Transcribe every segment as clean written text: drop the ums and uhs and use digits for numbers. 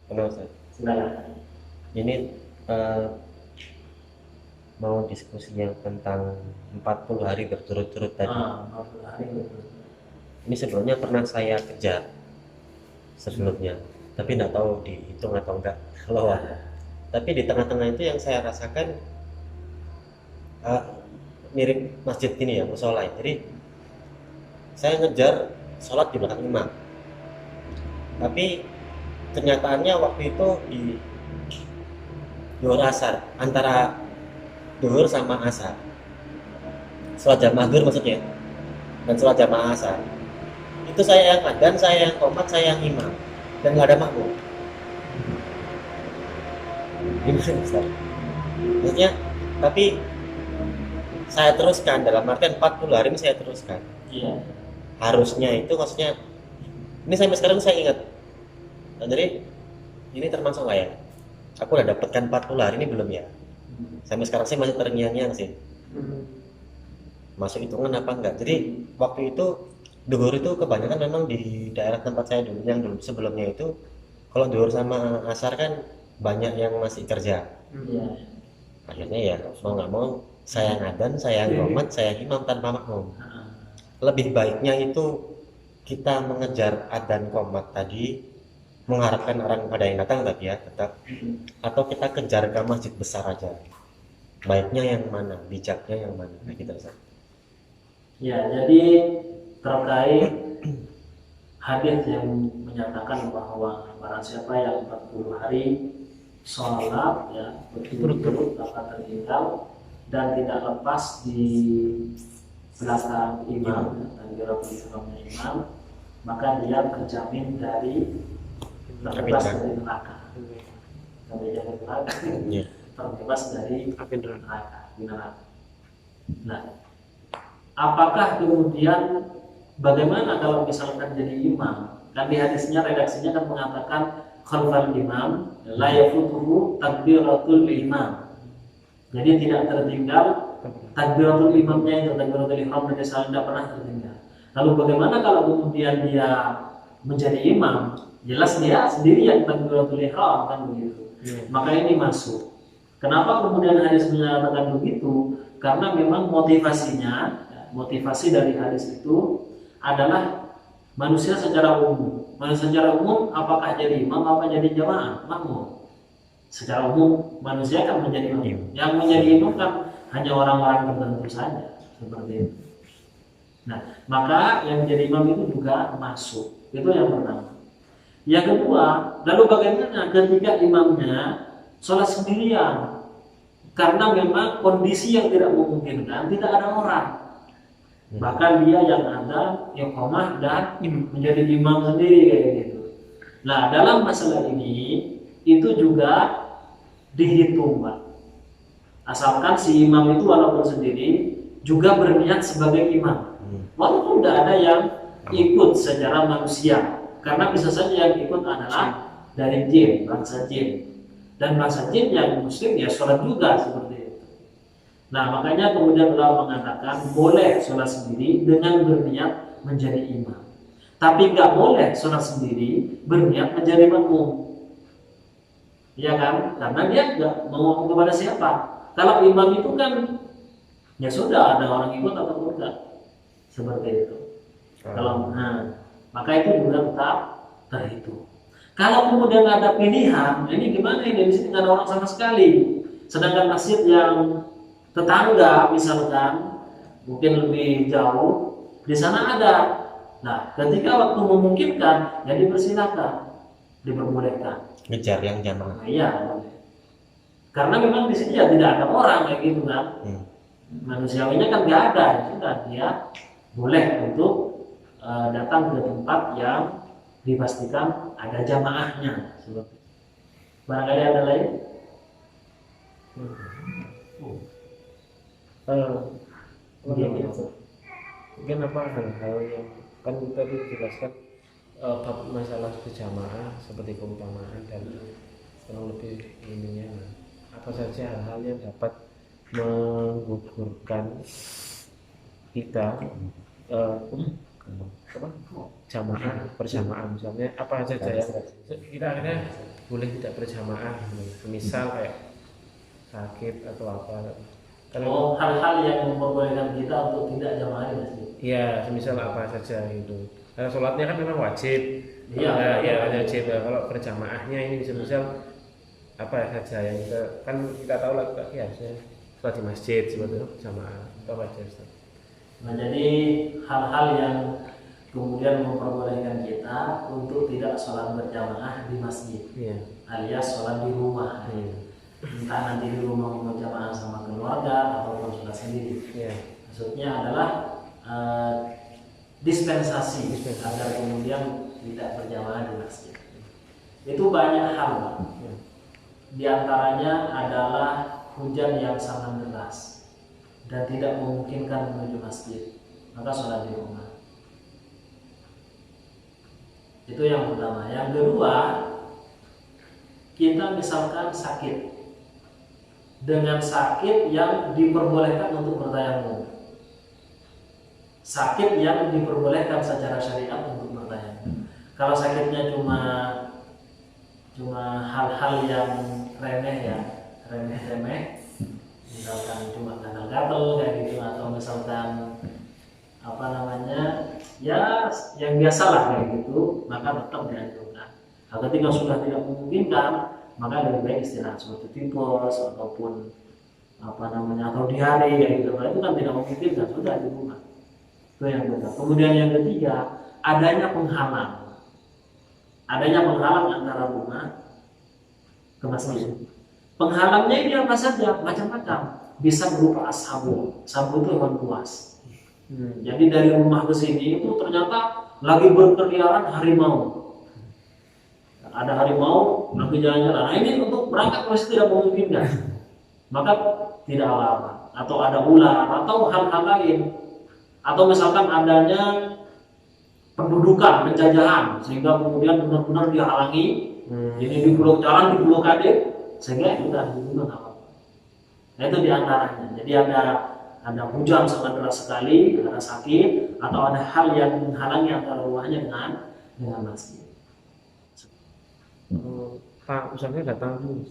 Kenapa Ustaz? Silakan. Ini eh, mau diskusi yang tentang 40 hari berturut-turut tadi. 40 hari betul. Ini sebelumnya pernah saya kejar sebelumnya, tapi nggak tahu dihitung atau enggak. Kalau tapi di tengah-tengah itu yang saya rasakan eh, mirip masjid ini ya, musola. Jadi saya ngejar sholat di belakang imam, tapi kenyataannya waktu itu di duhur asar, antara duhur sama asar, sholat jamaah duhur maksudnya, dan sholat jamaah asar itu saya yang adzan, saya yang qomat, saya yang imam, dan nggak ada makmum. Gimana Ustaz? Maksudnya, tapi saya teruskan dalam artian 40 hari ini saya teruskan. Iya. Harusnya itu maksudnya ini sampai sekarang saya ingat. Nah, jadi ini termasuk nggak ya? Aku udah dapatkan 40 hari ini belum ya? Sampai sekarang saya masih terngiang-ngiang sih. Masuk hitungan apa enggak? Jadi waktu itu duhur itu kebanyakan memang di daerah tempat saya dulu, yang dulu sebelumnya itu kalau duhur sama asar kan banyak yang masih kerja. Iya. Akhirnya ya mau nggak mau saya ngadan, saya ngomat, saya imam tanpa makmum. Lebih baiknya itu kita mengejar adzan qomat tadi, mengharapkan orang ada yang datang tadi ya tetap, atau kita kejar ke masjid besar aja. Baiknya yang mana, bijaknya yang mana, nah gitu Ustaz. Ya, jadi terkait hadis yang menyatakan bahwa barang siapa yang 40 hari sholat ya berturut-turut tanpa tertinggal dan tidak lepas di belakang imam dan gerak imamnya imam, maka dia terjamin dari terbebas dari neraka. Terjamin dari neraka, Iya. terbebas dari neraka. Nah, apakah kemudian bagaimana kalau misalkan jadi imam? Kan di hadisnya redaksinya kan mengatakan khalfal imam la yafutuhu takbiratul imam. Jadi tidak tertinggal takbiratul imamnya itu, takbiratul ihram dari salat tidak pernah tertinggal. Lalu bagaimana kalau kemudian dia menjadi imam? Jelas dia sendiri yang takbiratul ihram kan begitu. Maka ini masuk. Kenapa kemudian hadis menyatakan begitu? Karena memang motivasi dari hadis itu adalah manusia secara umum. Manusia secara umum apakah jadi imam apa jadi jamaah? Makmum. Secara umum manusia kan menjadi imam. Yang menjadi imam kan hanya orang-orang tertentu saja seperti itu. Nah, maka yang menjadi imam itu juga masuk. Itu yang pertama. Yang kedua, lalu bagaimana ketika imamnya sholat sendirian? Karena memang kondisi yang tidak memungkinkan, tidak ada orang. Bahkan dia yang ada iqamah dan menjadi imam sendiri kayak gitu. Nah, dalam masalah ini itu juga dihitung, Pak. Asalkan si imam itu walaupun sendiri juga berniat sebagai imam. Walaupun tidak ada yang ikut secara manusia, karena bisa saja yang ikut adalah dari jin, bangsa jin. Dan bangsa jin yang muslim ya sholat juga seperti itu. Nah, makanya kemudian ulama mengatakan boleh sholat sendiri dengan berniat menjadi imam. Tapi nggak boleh sholat sendiri berniat menjadi makmum. Iya kan? Karena dia nggak mau ngomong kepada siapa. Kalau imam itu kan ya sudah ada orang ikut atau enggak. Seperti itu. Kalau maka itu juga tetap terhitung. Kalau kemudian ada pilihan, ini gimana ini di sini nggak ada orang sama sekali. Sedangkan masjid yang tetangga misalkan mungkin lebih jauh, di sana ada. Nah, ketika waktu memungkinkan, ya dipersilakan, diperbolehkan. Ngejar yang jamaah. Nah, iya, karena memang di sini ya tidak ada orang kayak gitu kan. Manusiawinya kan nggak ada, sudah dia boleh untuk datang ke tempat yang dipastikan ada jamaahnya. Barangkali ada lain? Mungkin apa hal-hal yang kan tadi dijelaskan bab masalah berjamaah seperti keutamaan dan kurang lebih ininya, apa saja hal-hal yang dapat menggugurkan kita jamaah berjamaah, misalnya apa saja ya kita akhirnya boleh tidak berjamaah misal kayak sakit atau apa kan hal-hal yang memperbolehkan kita untuk tidak jamaah di masjid. iya misal apa saja gitu karena sholatnya kan memang wajib Iya, ya wajib. Kalau berjamaahnya ini misal apa saja yang kita kan kita tahu lah ya sholat di masjid sebetulnya jamaah apa aja Ustaz. Nah, jadi hal-hal yang kemudian memperbolehkan kita untuk tidak sholat berjamaah di masjid, Iya. alias sholat di rumah. Entah nanti di rumah mau jamaah sama keluarga ataupun sholat sendiri. Iya. Maksudnya adalah dispensasi agar kemudian tidak berjamaah di masjid. Itu banyak hal, Pak. Di antaranya adalah hujan yang sangat deras dan tidak memungkinkan menuju masjid, maka sholat di rumah. Itu yang pertama. Yang kedua, kita misalkan sakit, dengan sakit yang diperbolehkan untuk bertayamum, sakit yang diperbolehkan secara syariat untuk bertayamum. Kalau sakitnya cuma hal-hal yang remeh ya, remeh, misalkan cuma gatal-gatal kayak gitu, atau misalkan apa namanya ya yang biasa lah kayak gitu, maka tetap dianjurkan. Nah, ketika sudah tidak memungkinkan, maka lebih baik istirahat seperti tipes ataupun apa namanya atau diare kayak gitu. Nah, itu kan tidak memungkinkan, sudah di rumah. Itu yang kedua. Kemudian yang ketiga, adanya penghalang. Adanya penghalang antara rumah ke masjid. Penghalangnya ini apa saja? Macam-macam. Bisa berupa ashabu. Ashabu itu hewan buas. Jadi dari rumah ke sini itu ternyata lagi berkeliaran harimau. Ada harimau lagi jalan-jalan. Nah, ini untuk berangkat masih tidak memungkinkan. Maka tidak apa-apa. Atau ada ular atau hal-hal lain. Atau misalkan adanya pendudukan, penjajahan, sehingga kemudian benar-benar dihalangi. Ini di pulau jalan, di pulau Kadek, sehingga itu sudah nggak apa-apa. Nah, itu diantaranya. Jadi ada hujan sangat deras sekali, ada sakit, atau ada hal yang menghalangi antara rumahnya dengan masjid. Pak, misalnya ada tamu,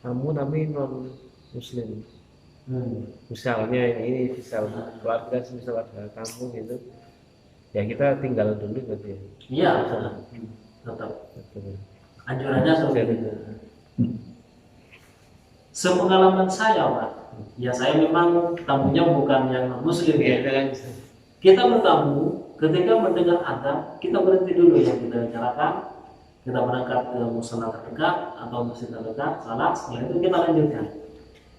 tamu tapi non muslim. Misalnya ini bisa keluarga misal ada tamu gitu, ya kita tinggal dulu berarti ya. Iya, tetap. Anjurannya seperti itu. Sepengalaman saya, Pak, ya saya memang tamunya bukan yang non muslim ya. Kita bertamu, ketika mendengar adzan, kita berhenti dulu yang kita bicarakan. Kita berangkat ke musala terdekat atau masjid terdekat, salat, setelah itu kita lanjutkan.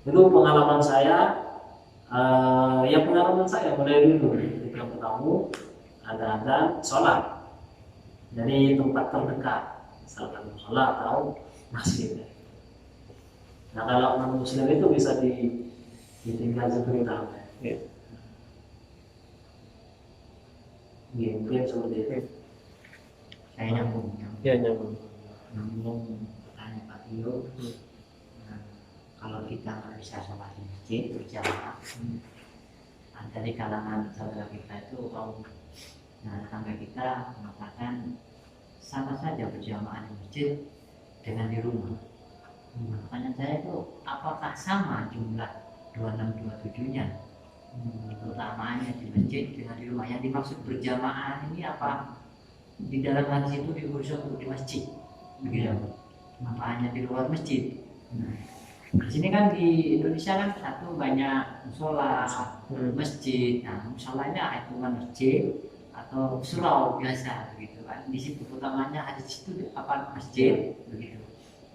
Itu pengalaman saya, pengalaman saya mulai dulu ketika bertamu ada adzan, sholat. Jadi tempat terdekat, misalkan musala atau masjid. Nah, kalau non muslim itu bisa ditinggal sebentar. Mungkin seperti itu. Saya nyambung. Ya nyambung. Tanya Pak Tio, kalau kita nggak bisa sholat di masjid berjamaah, ada di kalangan saudara kita itu kaum tetangga kita mengatakan sama saja berjamaah di masjid dengan di rumah. Pertanyaan saya itu apakah sama jumlah 26-27-nya? Utamaannya di masjid dengan di rumah. Yang dimaksud berjamaah ini apa? Di dalam hadis itu diurus untuk di masjid, begitu. Apa hanya di luar masjid? Di sini kan di Indonesia kan satu banyak musola, masjid. Nah, musolanya hitungan masjid atau surau biasa, begitu kan. Di situ utamanya hadis itu apa masjid, begitu.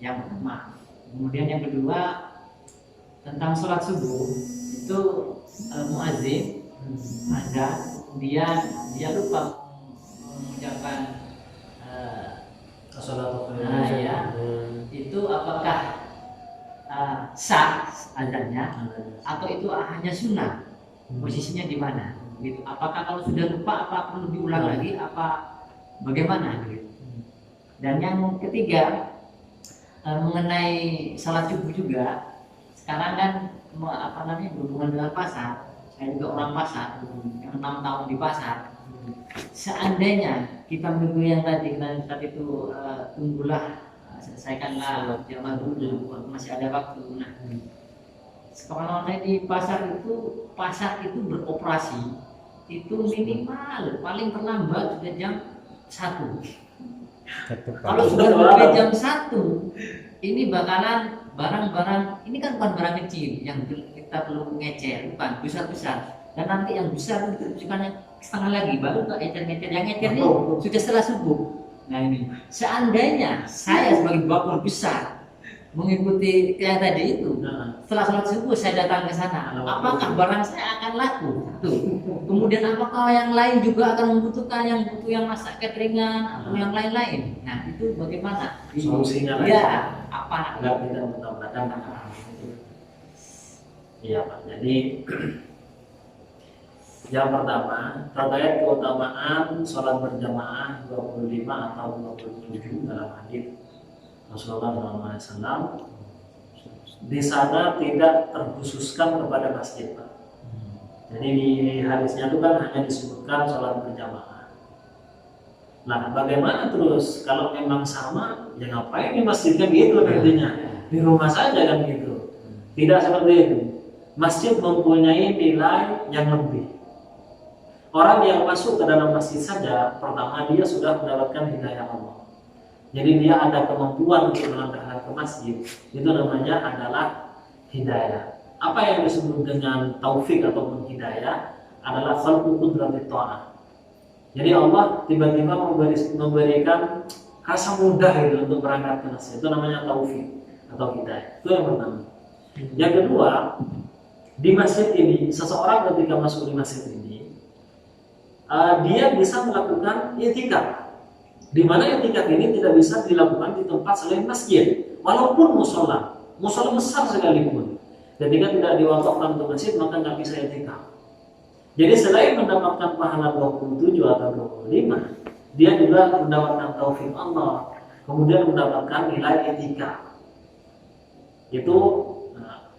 Yang pertama. Kemudian yang kedua tentang sholat subuh itu muadzin ada dia lupa mengucapkan itu apakah sah azannya atau itu hanya sunnah, posisinya di mana gitu. Apakah kalau sudah lupa apa perlu diulang lagi apa bagaimana gitu. Dan yang ketiga mengenai salat subuh juga sekarang kan berhubungan dengan pasar. Saya juga orang pasar yang 6 tahun di pasar. Seandainya kita menunggu yang tadi itu tunggulah selesaikanlah jamaah dulu, masih ada waktu. Nah, sekarang di pasar itu beroperasi itu minimal paling terlambat sudah jam 1. Kalau sudah sampai jam 1 ini bakalan barang-barang ini kan bukan barang kecil yang kita perlu ngecer, bukan besar-besar, dan nanti yang besar itu bukan setengah lagi baru nggak ngecer-ngecer, yang ngecer ini sudah setelah subuh. Nah ini seandainya saya sebagai bakul besar mengikuti yang tadi itu, setelah sholat subuh saya datang ke sana, apakah barang saya akan laku? Tuh. Kemudian apakah yang lain juga akan membutuhkan yang butuh yang masak cateringan atau yang lain-lain? Nah itu bagaimana? Solusinya Ya apa? Enggak tidak bertabrakan. Iya Pak. Jadi yang pertama terkait keutamaan sholat berjamaah 25 atau 27 dalam hadis Rasulullah SAW, di sana tidak terkhususkan kepada masjid Pak. Jadi di hadisnya itu kan hanya disebutkan sholat berjamaah. Nah bagaimana terus kalau memang sama, ya ngapain di masjidnya gitu nantinya, di rumah saja kan gitu. Tidak seperti itu. Masjid mempunyai nilai yang lebih. Orang yang masuk ke dalam masjid saja, pertama dia sudah mendapatkan hidayah Allah. Jadi dia ada kemampuan untuk melangkah ke masjid, itu namanya adalah hidayah. Apa yang disebut dengan taufik ataupun hidayah adalah khalqu qudratit ta'ah. Jadi Allah tiba-tiba memberikan rasa mudah gitu untuk berangkat ke masjid. Itu namanya taufik atau hidayah. Itu yang pertama. Yang kedua, di masjid ini seseorang ketika masuk di masjid ini, dia bisa melakukan i'tikaf. Di mana i'tikaf ini tidak bisa dilakukan di tempat selain masjid, walaupun musola besar sekalipun. Ketika tidak diwakafkan untuk masjid, maka nggak bisa i'tikaf. Jadi selain mendapatkan pahala 27 atau 25, dia juga mendapatkan taufik Allah, kemudian mendapatkan nilai i'tikaf. Itu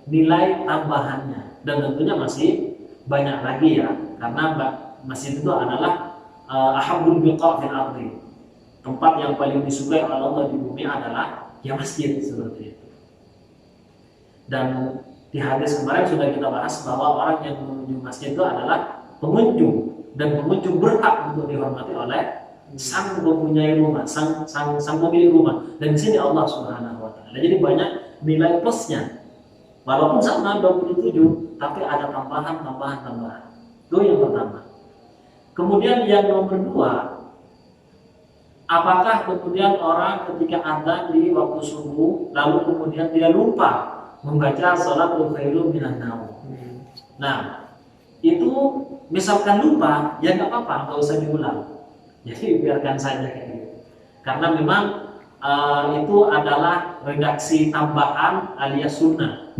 nilai tambahannya, dan tentunya masih banyak lagi ya, karena masjid itu adalah ahabbul biqa' fil ardi. Tempat yang paling disukai oleh Allah di bumi adalah ya masjid, seperti itu. Dan di hadis kemarin sudah kita bahas bahwa orang yang menuju masjid itu adalah pengunjung, dan pengunjung berhak untuk dihormati oleh sang mempunyai rumah, sang pemilik rumah. Dan di sini Allah Subhanahu wa taala. Jadi banyak nilai plusnya. Walaupun sama 27, tapi ada tambahan. Itu yang pertama. Kemudian yang nomor 2, apakah kemudian orang ketika adzan di waktu subuh lalu kemudian dia lupa membaca sholatul khairu minan naum? Nah, itu misalkan lupa, ya nggak apa-apa, nggak usah diulang. Jadi biarkan saja kayak gitu. Karena memang itu adalah redaksi tambahan alias sunnah.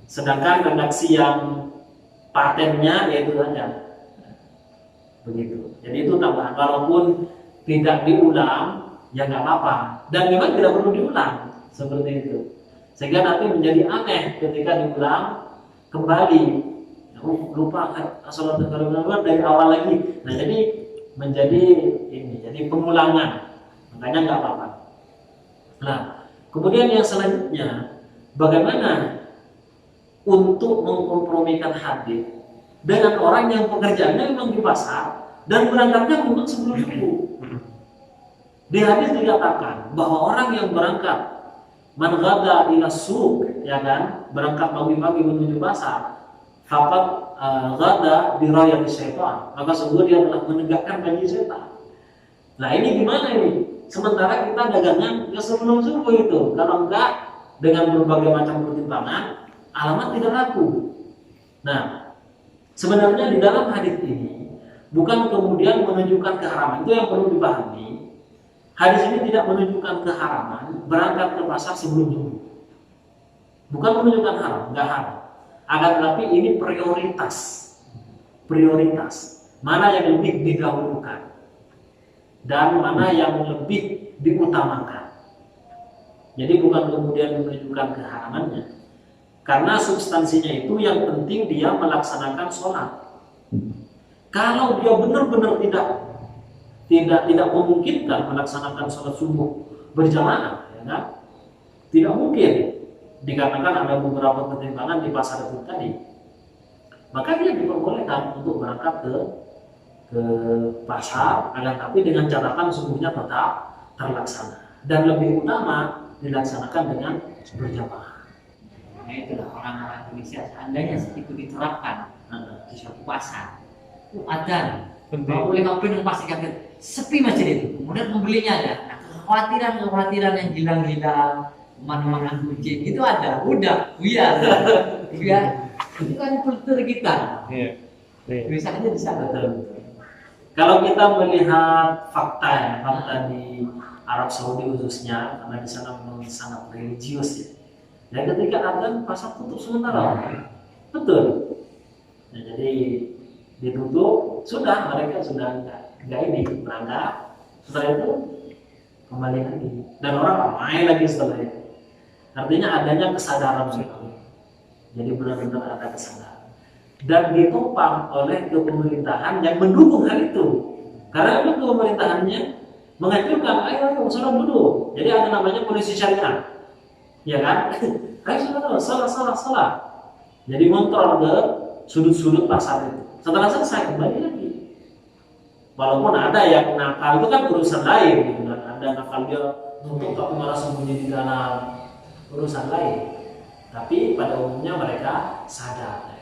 Sedangkan redaksi yang patennya yaitu saja. Begitu. Jadi itu tambahan, walaupun tidak diulang, ya nggak apa-apa. Dan memang tidak perlu diulang, seperti itu. Sehingga nanti menjadi aneh ketika diulang kembali. Lupa sholat dari awal lagi. Nah jadi menjadi ini, jadi pengulangan. Makanya nggak apa-apa. Nah, kemudian yang selanjutnya, bagaimana untuk mengkompromikan hadis dengan orang yang pekerjaannya memang di pasar dan berangkatnya memang sebelum subuh. Di hadis dikatakan bahwa orang yang berangkat man ghada ila suq, ya kan, berangkat pagi-pagi menuju pasar, faqad ghada bi rayati syaitan, maka sungguh dia telah menegakkan janji setan. Nah ini gimana ini? Sementara kita dagangan ya sebelum subuh itu, kalau enggak dengan berbagai macam pertimbangan, alamat tidak laku. Nah, sebenarnya di dalam hadis ini bukan kemudian menunjukkan keharaman, itu yang perlu dipahami. Hadis ini tidak menunjukkan keharaman berangkat ke pasar sebelum subuh. Bukan menunjukkan haram, enggak haram. Akan tetapi ini prioritas. Mana yang lebih didahulukan dan mana yang lebih diutamakan. Jadi bukan kemudian menunjukkan keharamannya. Karena substansinya itu yang penting dia melaksanakan sholat. Kalau dia benar-benar tidak memungkinkan melaksanakan sholat subuh berjamaah, ya kan? Tidak mungkin dikarenakan ada beberapa pertimbangan di pasar itu tadi. Maka dia diperbolehkan untuk berangkat ke pasar, akan tapi dengan catatan subuhnya tetap terlaksana. Dan lebih utama dilaksanakan dengan berjamaah. Nah itulah orang-orang Indonesia seandainya itu diterapkan di suatu pasar, itu adzan mau boleh ngopi pasti kaget sepi masjid itu, kemudian pembelinya ada. Nah, kekhawatiran yang hilang-hilang mana-mana kucing itu ada, udah buyar ya itu kan kultur kita. Bisa aja di sana. Kalau kita melihat fakta ya, fakta di Arab Saudi khususnya, karena di sana memang sangat religius ya. Dan ketika adzan pasar tutup sementara, betul. Nah, jadi ditutup, sudah mereka sudah nggak ini berangkat. Setelah itu kembali lagi, dan orang ramai lagi setelah itu. Artinya adanya kesadaran sekali. Jadi benar-benar ada kesadaran. Dan ditopang oleh kepemerintahan yang mendukung hal itu. Karena memang kepemerintahannya mengajukan, ayo sholat dulu. Jadi ada namanya polisi syariah, ya kan? Ayo sholat. Jadi ngontrol ke sudut-sudut pasar itu. Setelah selesai kembali lagi. Walaupun ada yang nakal itu kan urusan lain, gitu kan? Ada nakal dia nutup tapi malah sembunyi di dalam, urusan lain. Tapi pada umumnya mereka sadar.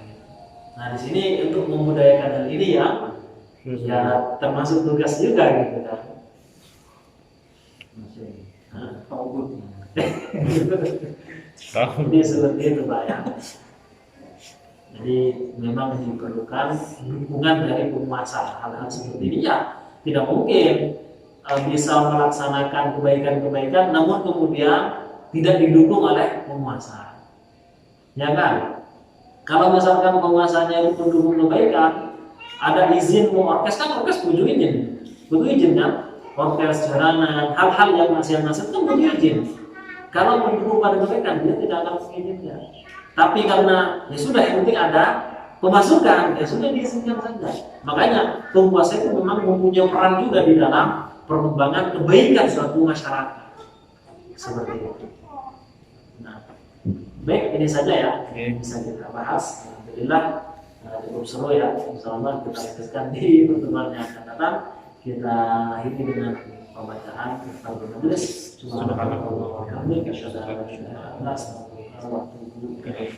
Nah di sini untuk membudayakan hal ini ya termasuk tugas juga gitu kan. Jadi seperti itu Pak ya. Jadi memang diperlukan dukungan dari penguasa hal-hal seperti ini ya. Tidak mungkin bisa melaksanakan kebaikan-kebaikan namun kemudian tidak didukung oleh penguasa. Ya kan? Kalau misalkan penguasanya itu mendukung kebaikan, ada izin mau orkes kan orkes butuh izin kan? Orkes, jaranan, hal-hal yang nasihat-nasihat kan butuh izin. Kalau mendukung pada kebaikan dia tidak akan mengizinkan. Tapi karena ya sudah yang penting ada pemasukan, ya sudah diizinkan saja. Makanya penguasa itu memang mempunyai peran juga di dalam perkembangan kebaikan suatu masyarakat. Seperti itu. Nah, baik ini saja ya yang bisa kita bahas. Alhamdulillah cukup seru ya. Insyaallah kita lanjutkan di pertemuan yang akan datang. Kita akhiri dengan pembacaan Al-Qur'an. Subhanallah wa bihamdihi asyhadu an la ilaha illa anta astaghfiruka wa atubu ilaik.